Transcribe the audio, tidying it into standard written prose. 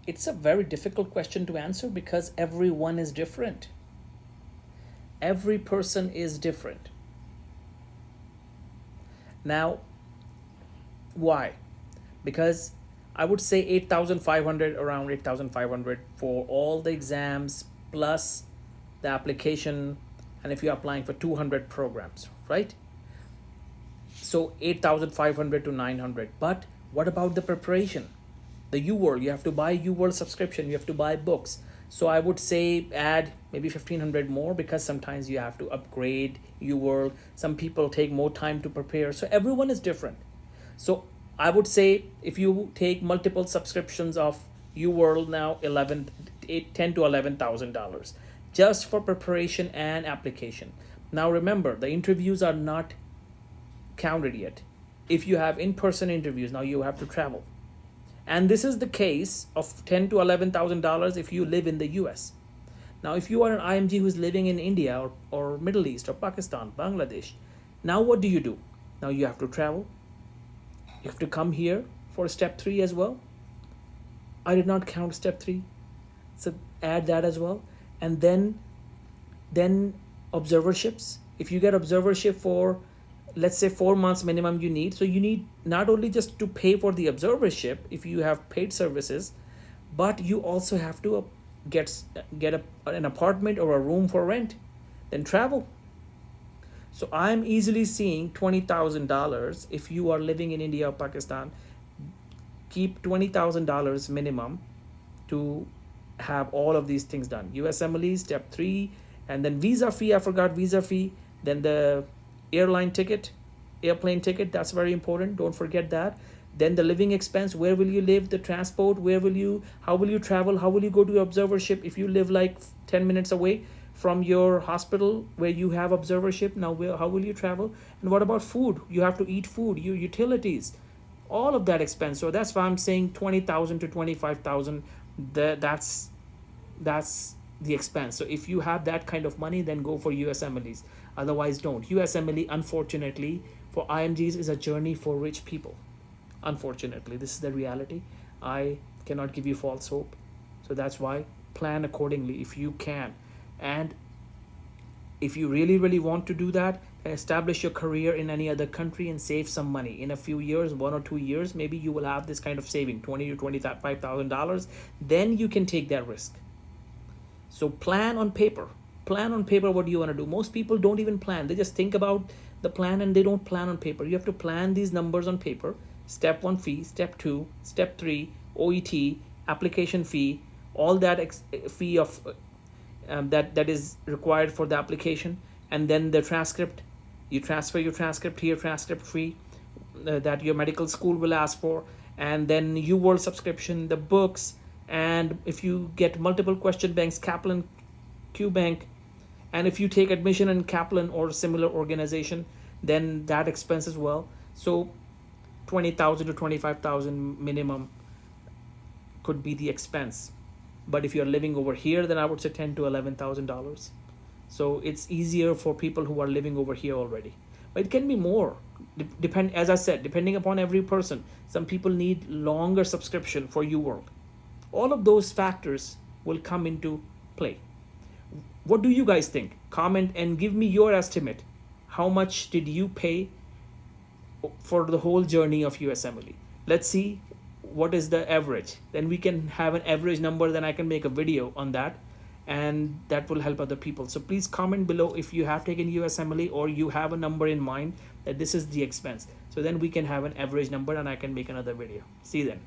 It's a very difficult question to answer because everyone is different. Every person is different. Now, why? Because I would say 8,500, around 8,500 for all the exams plus the application, and if you're applying for 200 programs, right? So 8,500 to 900. But what about the preparation? The UWorld, you have to buy UWorld subscription, you have to buy books. So I would say add maybe 1,500 more, because sometimes you have to upgrade UWorld. Some people take more time to prepare. So everyone is different. So I would say if you take multiple subscriptions of UWorld now, 10 to $11,000 just for preparation and application. Now remember, the interviews are not counted yet. If you have in-person interviews, now you have to travel. And this is the case of $10 to $11,000 if you live in the US. Now, if you are an IMG who's living in India or Middle East or Pakistan, Bangladesh, now what do? Now you have to travel. You have to come here for step 3 as well. I did not count step 3. So add that as well. And then observerships. If you get observership for, let's say 4 months minimum you need. So you need not only just to pay for the observership if you have paid services, but you also have to get an apartment or a room for rent, then travel. So I'm easily seeing $20,000 if you are living in India or Pakistan. Keep $20,000 minimum to have all of these things done. USMLE, step 3, and then visa fee. I forgot visa fee. Then the airplane ticket, that's very important. Don't forget that. Then the living expense, where will you live, the transport, how will you travel, how will you go to observership if you live like 10 minutes away from your hospital where you have observership. Now how will you travel? And what about food? You have to eat food, your utilities, all of that expense. So that's why I'm saying 20,000 to 25,000. That's the expense. So if you have that kind of money, then go for USMLEs. Otherwise, don't. USMLE, unfortunately, for IMGs is a journey for rich people. Unfortunately, this is the reality. I cannot give you false hope. So that's why plan accordingly if you can. And if you really, really want to do that, establish your career in any other country and save some money. In a few years, 1 or 2 years, maybe you will have this kind of saving, $20,000 to $25,000. Then you can take that risk. So plan on paper. Plan on paper what you want to do. Most people don't even plan. They just think about the plan and they don't plan on paper. You have to plan these numbers on paper. Step 1 fee, step 2, step 3, OET, application fee, all that fee of that is required for the application, and then the transcript. You transfer your transcript here, transcript fee that your medical school will ask for, and then UWorld subscription, the books, and if you get multiple question banks, Kaplan, QBank, and if you take admission in Kaplan or similar organization, then that expense as well. So 20,000 to 25,000 minimum could be the expense. But if you're living over here, then I would say $10,000 to $11,000. So it's easier for people who are living over here already. But it can be more. As I said, depending upon every person. Some people need longer subscription for UWorld. All of those factors will come into play. What do you guys think? Comment and give me your estimate. How much did you pay for the whole journey of USMLE? Let's see what is the average. Then we can have an average number. Then I can make a video on that, and that will help other people. So please comment below if you have taken USMLE or you have a number in mind that this is the expense. So then we can have an average number and I can make another video. See you then.